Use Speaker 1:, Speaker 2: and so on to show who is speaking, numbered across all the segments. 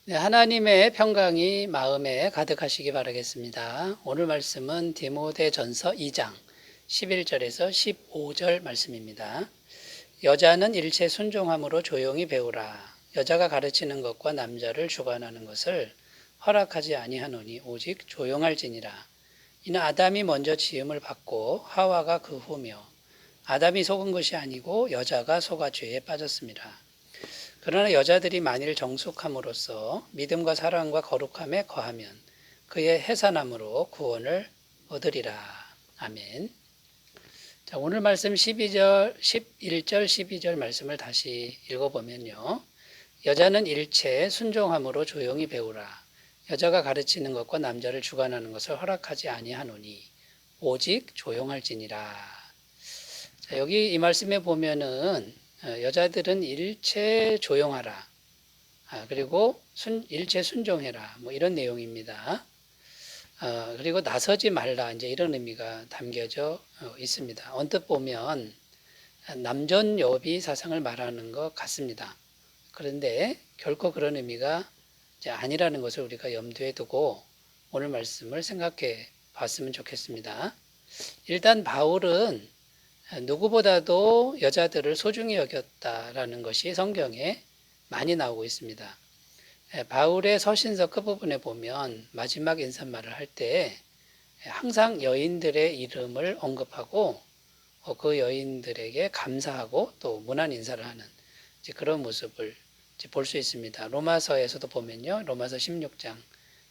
Speaker 1: 네, 하나님의 평강이 마음에 가득하시기 바라겠습니다. 오늘 말씀은 디모데전서 2장 11절에서 15절 말씀입니다. 여자는 일체 순종함으로 조용히 배우라. 여자가 가르치는 것과 남자를 주관하는 것을 허락하지 아니하노니 오직 조용할지니라. 이는 아담이 먼저 지음을 받고 하와가 그 후며 아담이 속은 것이 아니고 여자가 속아 죄에 빠졌습니다. 그러나 여자들이 만일 정숙함으로써 믿음과 사랑과 거룩함에 거하면 그의 해산함으로 구원을 얻으리라. 아멘. 자, 오늘 말씀 11절, 12절 말씀을 다시 읽어보면요. 여자는 일체 순종함으로 조용히 배우라. 여자가 가르치는 것과 남자를 주관하는 것을 허락하지 아니하노니 오직 조용할지니라. 자, 여기 이 말씀에 보면은 여자들은 일체 조용하라. 그리고 일체 순종해라. 뭐 이런 내용입니다. 그리고 나서지 말라. 이제 이런 의미가 담겨져 있습니다. 언뜻 보면 남존여비 사상을 말하는 것 같습니다. 그런데 결코 그런 의미가 이제 아니라는 것을 우리가 염두에 두고 오늘 말씀을 생각해 봤으면 좋겠습니다. 일단 바울은 누구보다도 여자들을 소중히 여겼다라는 것이 성경에 많이 나오고 있습니다. 바울의 서신서 끝부분에 보면 마지막 인사말을 할 때 항상 여인들의 이름을 언급하고 그 여인들에게 감사하고 또 문안 인사를 하는 그런 모습을 볼 수 있습니다. 로마서에서도 보면요. 로마서 16장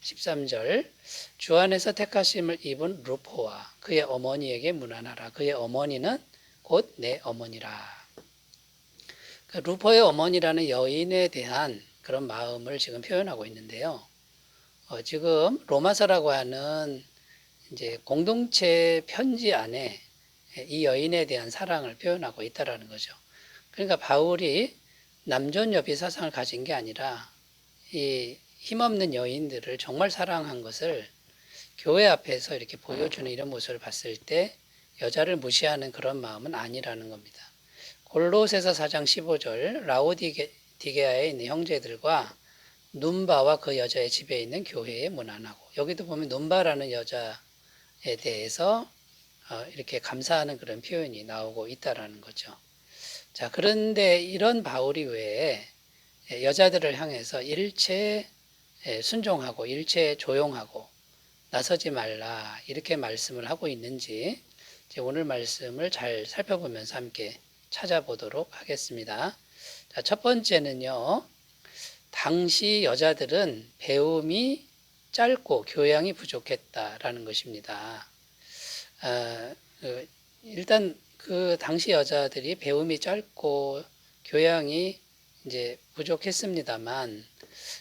Speaker 1: 13절 주 안에서 택하심을 입은 루포와 그의 어머니에게 문안하라. 그의 어머니는 곧 내 어머니라. 루포의 어머니라는 여인에 대한 그런 마음을 지금 표현하고 있는데요. 지금 로마서라고 하는 이제 공동체 편지 안에 이 여인에 대한 사랑을 표현하고 있다라는 거죠. 그러니까 바울이 남존여비 사상을 가진 게 아니라 이 힘없는 여인들을 정말 사랑한 것을 교회 앞에서 이렇게 보여주는 이런 모습을 봤을 때 여자를 무시하는 그런 마음은 아니라는 겁니다. 골로새서 4장 15절 라오디게아에 있는 형제들과 눈바와 그 여자의 집에 있는 교회에 문안하고, 여기도 보면 눈바라는 여자에 대해서 이렇게 감사하는 그런 표현이 나오고 있다라는 거죠. 자, 그런데 이런 바울이 왜 여자들을 향해서 일체 순종하고 일체 조용하고 나서지 말라 이렇게 말씀을 하고 있는지 오늘 말씀을 잘 살펴보면서 함께 찾아보도록 하겠습니다. 자, 첫 번째는요. 당시 여자들은 배움이 짧고 교양이 부족했다라는 것입니다. 일단 그 당시 여자들이 배움이 짧고 교양이 이제 부족했습니다만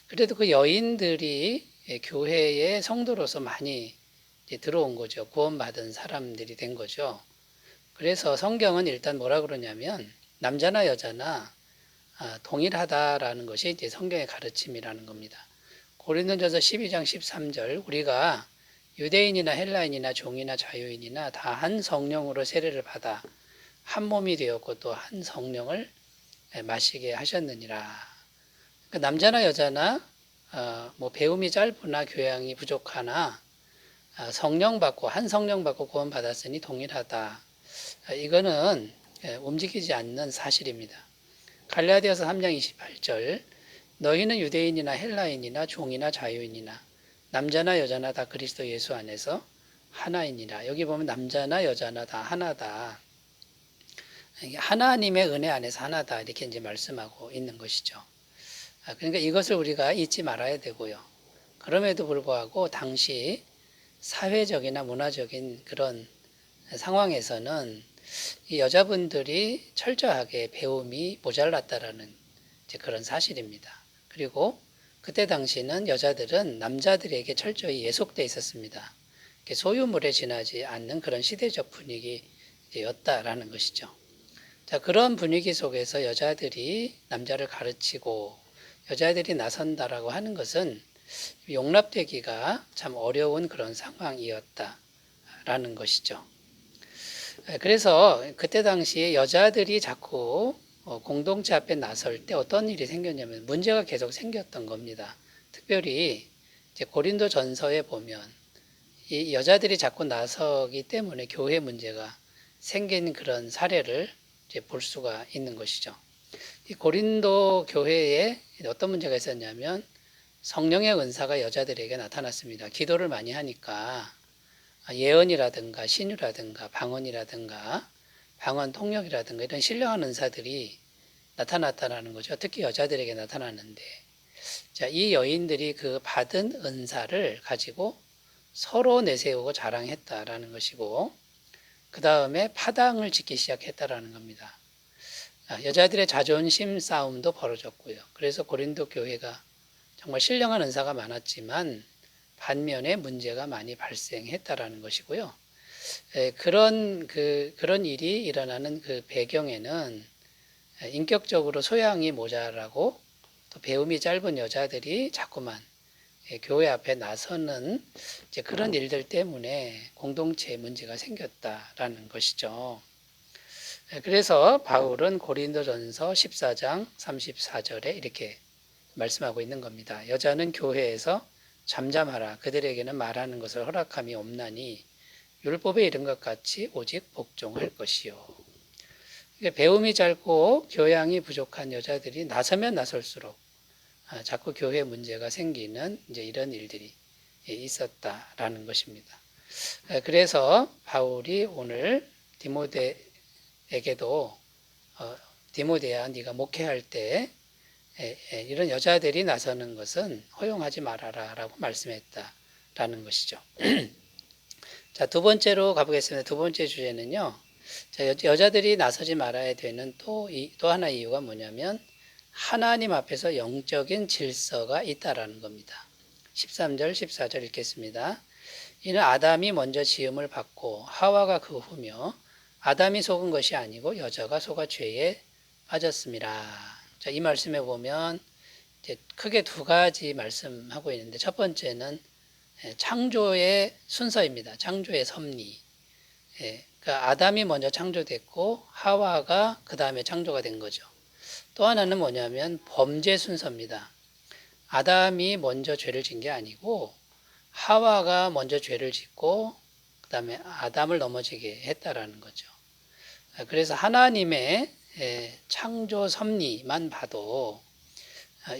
Speaker 1: 그래도 그 여인들이 교회의 성도로서 많이 들어온 거죠. 구원받은 사람들이 된 거죠. 그래서 성경은 일단 뭐라 그러냐면 남자나 여자나 동일하다라는 것이 이제 성경의 가르침이라는 겁니다. 고린도전서 12장 13절 우리가 유대인이나 헬라인이나 종이나 자유인이나 다 한 성령으로 세례를 받아 한 몸이 되었고 또 한 성령을 마시게 하셨느니라. 그러니까 남자나 여자나 뭐 배움이 짧으나 교양이 부족하나 성령 받고 한 성령 받고 구원 받았으니 동일하다. 이거는 움직이지 않는 사실입니다. 갈라디아서 3장 28절 너희는 유대인이나 헬라인이나 종이나 자유인이나 남자나 여자나 다 그리스도 예수 안에서 하나이니라. 여기 보면 남자나 여자나 다 하나다. 하나님의 은혜 안에서 하나다 이렇게 이제 말씀하고 있는 것이죠. 그러니까 이것을 우리가 잊지 말아야 되고요. 그럼에도 불구하고 당시 사회적이나 문화적인 그런 상황에서는 이 여자분들이 철저하게 배움이 모자랐다라는 그런 사실입니다. 그리고 그때 당시는 여자들은 남자들에게 철저히 예속돼 있었습니다. 소유물에 지나지 않는 그런 시대적 분위기였다라는 것이죠. 자, 그런 분위기 속에서 여자들이 남자를 가르치고 여자들이 나선다라고 하는 것은 용납되기가 참 어려운 그런 상황이었다라는 것이죠. 그래서 그때 당시에 여자들이 자꾸 공동체 앞에 나설 때 어떤 일이 생겼냐면 문제가 계속 생겼던 겁니다. 특별히 이제 고린도 전서에 보면 이 여자들이 자꾸 나서기 때문에 교회 문제가 생긴 그런 사례를 이제 볼 수가 있는 것이죠. 이 고린도 교회에 어떤 문제가 있었냐면 성령의 은사가 여자들에게 나타났습니다. 기도를 많이 하니까 예언이라든가 신유라든가 방언이라든가 방언 통역이라든가 이런 신령한 은사들이 나타났다는 거죠. 특히 여자들에게 나타났는데, 자, 이 여인들이 그 받은 은사를 가지고 서로 내세우고 자랑했다라는 것이고, 그 다음에 파당을 짓기 시작했다라는 겁니다. 여자들의 자존심 싸움도 벌어졌고요. 그래서 고린도 교회가 정말 신령한 은사가 많았지만 반면에 문제가 많이 발생했다라는 것이고요. 그런 일이 일어나는 그 배경에는 인격적으로 소양이 모자라고 또 배움이 짧은 여자들이 자꾸만 교회 앞에 나서는 이제 그런 일들 때문에 공동체에 문제가 생겼다라는 것이죠. 그래서 바울은 고린도전서 14장 34절에 이렇게 말씀하고 있는 겁니다. 여자는 교회에서 잠잠하라. 그들에게는 말하는 것을 허락함이 없나니 율법에 이른 것 같이 오직 복종할 것이요. 배움이 짧고 교양이 부족한 여자들이 나서면 나설수록 자꾸 교회 문제가 생기는 이제 이런 일들이 있었다라는 것입니다. 그래서 바울이 오늘 디모데에게도 디모데야 네가 목회할 때 이런 여자들이 나서는 것은 허용하지 말아라라고 말씀했다라는 것이죠. 자, 두 번째로 가보겠습니다. 두 번째 주제는요. 자, 여자들이 나서지 말아야 되는 또 하나 이유가 뭐냐면 하나님 앞에서 영적인 질서가 있다라는 겁니다. 13절, 14절 읽겠습니다. 이는 아담이 먼저 지음을 받고 하와가 그 후며 아담이 속은 것이 아니고 여자가 속아 죄에 빠졌습니다. 자, 이 말씀에 보면 이제 크게 두 가지 말씀하고 있는데 첫 번째는 창조의 순서입니다. 창조의 섭리. 그러니까 아담이 먼저 창조됐고 하와가 그 다음에 창조가 된 거죠. 또 하나는 뭐냐면 범죄 순서입니다. 아담이 먼저 죄를 진 게 아니고 하와가 먼저 죄를 짓고 그 다음에 아담을 넘어지게 했다라는 거죠. 그래서 하나님의 창조 섭리만 봐도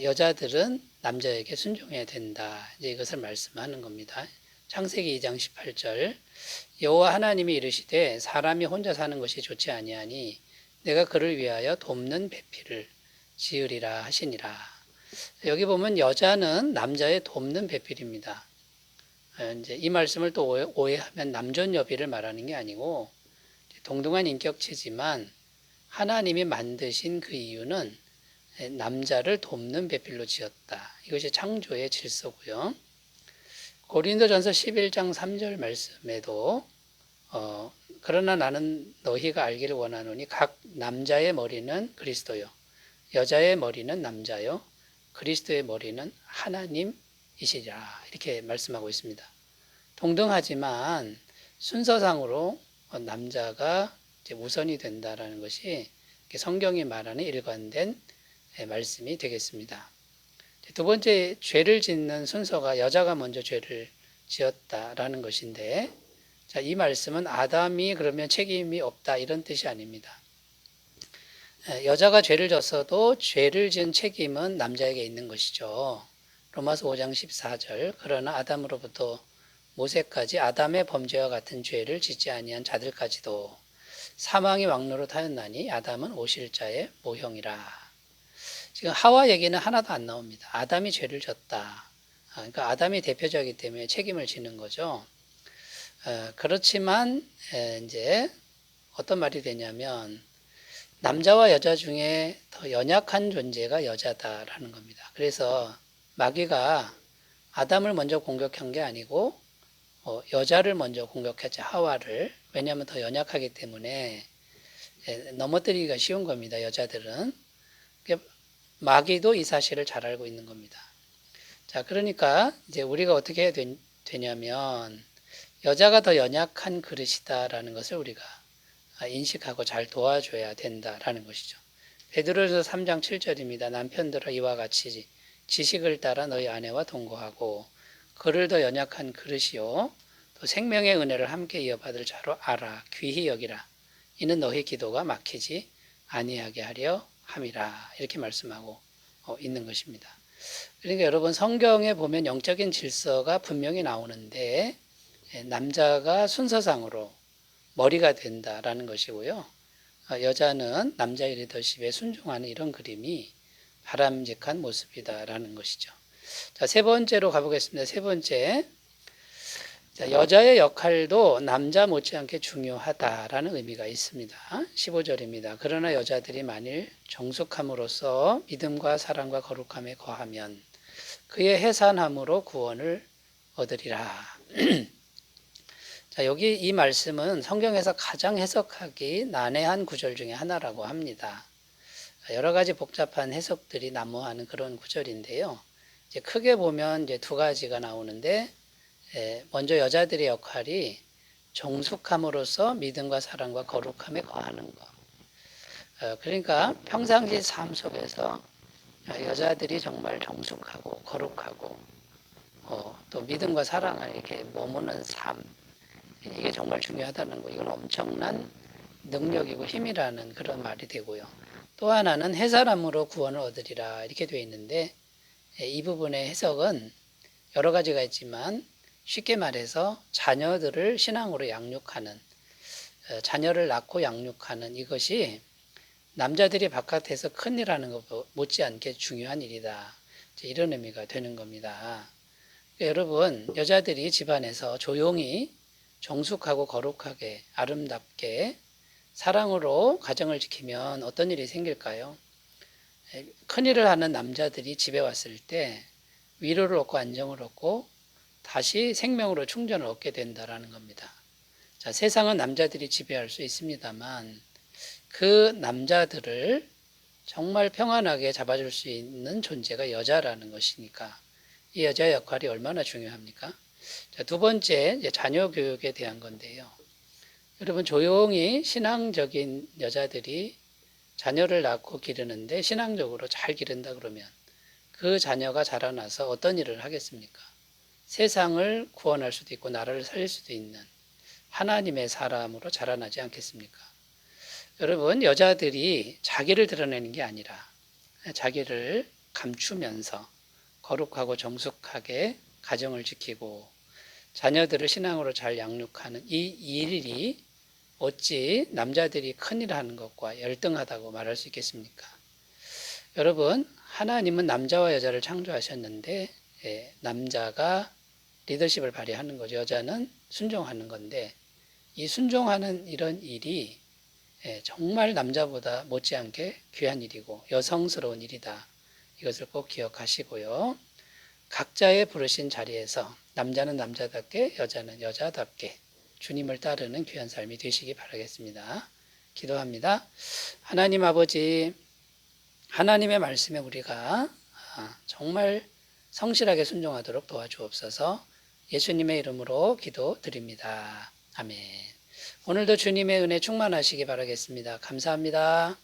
Speaker 1: 여자들은 남자에게 순종해야 된다. 이제 이것을 말씀하는 겁니다. 창세기 2장 18절 여호와 하나님이 이르시되 사람이 혼자 사는 것이 좋지 아니하니 내가 그를 위하여 돕는 배필을 지으리라 하시니라. 여기 보면 여자는 남자의 돕는 배필입니다. 이제 이 말씀을 또 오해하면 남존여비를 말하는 게 아니고 동등한 인격체지만 하나님이 만드신 그 이유는 남자를 돕는 배필로 지었다. 이것이 창조의 질서고요. 고린도전서 11장 3절 말씀에도 그러나 나는 너희가 알기를 원하노니 각 남자의 머리는 그리스도요 여자의 머리는 남자요 그리스도의 머리는 하나님이시라 이렇게 말씀하고 있습니다. 동등하지만 순서상으로 남자가 이제 우선이 된다라는 것이 성경이 말하는 일관된 말씀이 되겠습니다. 두 번째, 죄를 짓는 순서가 여자가 먼저 죄를 지었다라는 것인데, 자, 이 말씀은 아담이 그러면 책임이 없다 이런 뜻이 아닙니다. 여자가 죄를 졌어도 죄를 지은 책임은 남자에게 있는 것이죠. 로마서 5장 14절 그러나 아담으로부터 모세까지 아담의 범죄와 같은 죄를 짓지 아니한 자들까지도 사망이 왕노릇하였나니 아담은 오실자의 모형이라. 지금 하와 얘기는 하나도 안 나옵니다. 아담이 죄를 졌다. 그러니까 아담이 대표자이기 때문에 책임을 지는 거죠. 그렇지만 이제 어떤 말이 되냐면 남자와 여자 중에 더 연약한 존재가 여자다라는 겁니다. 그래서 마귀가 아담을 먼저 공격한 게 아니고 여자를 먼저 공격했죠. 하와를. 왜냐하면 더 연약하기 때문에 넘어뜨리기가 쉬운 겁니다. 여자들은. 마귀도 이 사실을 잘 알고 있는 겁니다. 자, 그러니까 이제 우리가 어떻게 해야 되냐면 여자가 더 연약한 그릇이다라는 것을 우리가 인식하고 잘 도와줘야 된다라는 것이죠. 베드로전서 3장 7절입니다. 남편들아 이와 같이 지식을 따라 너희 아내와 동거하고 그를 더 연약한 그릇이요 또 생명의 은혜를 함께 이어받을 자로 알아 귀히 여기라. 이는 너희 기도가 막히지 아니하게 하려 함이라. 이렇게 말씀하고 있는 것입니다. 그러니까 여러분 성경에 보면 영적인 질서가 분명히 나오는데 남자가 순서상으로 머리가 된다라는 것이고요. 여자는 남자의 리더십에 순종하는 이런 그림이 바람직한 모습이다라는 것이죠. 자, 세 번째로 가보겠습니다. 세 번째. 자, 여자의 역할도 남자 못지않게 중요하다라는 의미가 있습니다. 15절입니다. 그러나 여자들이 만일 정숙함으로써 믿음과 사랑과 거룩함에 거하면 그의 해산함으로 구원을 얻으리라. 자, 여기 이 말씀은 성경에서 가장 해석하기 난해한 구절 중에 하나라고 합니다. 여러 가지 복잡한 해석들이 난무하는 그런 구절인데요. 이제 크게 보면 이제 두 가지가 나오는데, 먼저 여자들의 역할이 정숙함으로써 믿음과 사랑과 거룩함에 거하는 것. 그러니까 평상시 삶 속에서 여자들이 정말 정숙하고 거룩하고 또 믿음과 사랑을 이렇게 머무는 삶. 이게 정말 중요하다는 거. 이건 엄청난 능력이고 힘이라는 그런 말이 되고요. 또 하나는 해사람으로 구원을 얻으리라 이렇게 되어 있는데 이 부분의 해석은 여러 가지가 있지만 쉽게 말해서 자녀들을 신앙으로 양육하는 자녀를 낳고 양육하는 이것이 남자들이 바깥에서 큰일 하는 것 못지않게 중요한 일이다. 이런 의미가 되는 겁니다. 여러분 여자들이 집안에서 조용히 정숙하고 거룩하게 아름답게 사랑으로 가정을 지키면 어떤 일이 생길까요? 큰일을 하는 남자들이 집에 왔을 때 위로를 얻고 안정을 얻고 다시 생명으로 충전을 얻게 된다는 겁니다. 자, 세상은 남자들이 지배할 수 있습니다만 그 남자들을 정말 평안하게 잡아줄 수 있는 존재가 여자라는 것이니까 이 여자의 역할이 얼마나 중요합니까? 자, 두 번째, 자녀 교육에 대한 건데요. 여러분, 조용히 신앙적인 여자들이 자녀를 낳고 기르는데 신앙적으로 잘 기른다 그러면 그 자녀가 자라나서 어떤 일을 하겠습니까? 세상을 구원할 수도 있고 나라를 살릴 수도 있는 하나님의 사람으로 자라나지 않겠습니까? 여러분, 여자들이 자기를 드러내는 게 아니라 자기를 감추면서 거룩하고 정숙하게 가정을 지키고 자녀들을 신앙으로 잘 양육하는 이 일이 어찌 남자들이 큰일 하는 것과 열등하다고 말할 수 있겠습니까? 여러분, 하나님은 남자와 여자를 창조하셨는데 남자가 리더십을 발휘하는 거죠. 여자는 순종하는 건데 이 순종하는 이런 일이 정말 남자보다 못지않게 귀한 일이고 여성스러운 일이다. 이것을 꼭 기억하시고요. 각자의 부르신 자리에서 남자는 남자답게 여자는 여자답게 주님을 따르는 귀한 삶이 되시기 바라겠습니다. 기도합니다. 하나님 아버지, 하나님의 말씀에 우리가 정말 성실하게 순종하도록 도와주옵소서. 예수님의 이름으로 기도드립니다. 아멘. 오늘도 주님의 은혜 충만하시기 바라겠습니다. 감사합니다.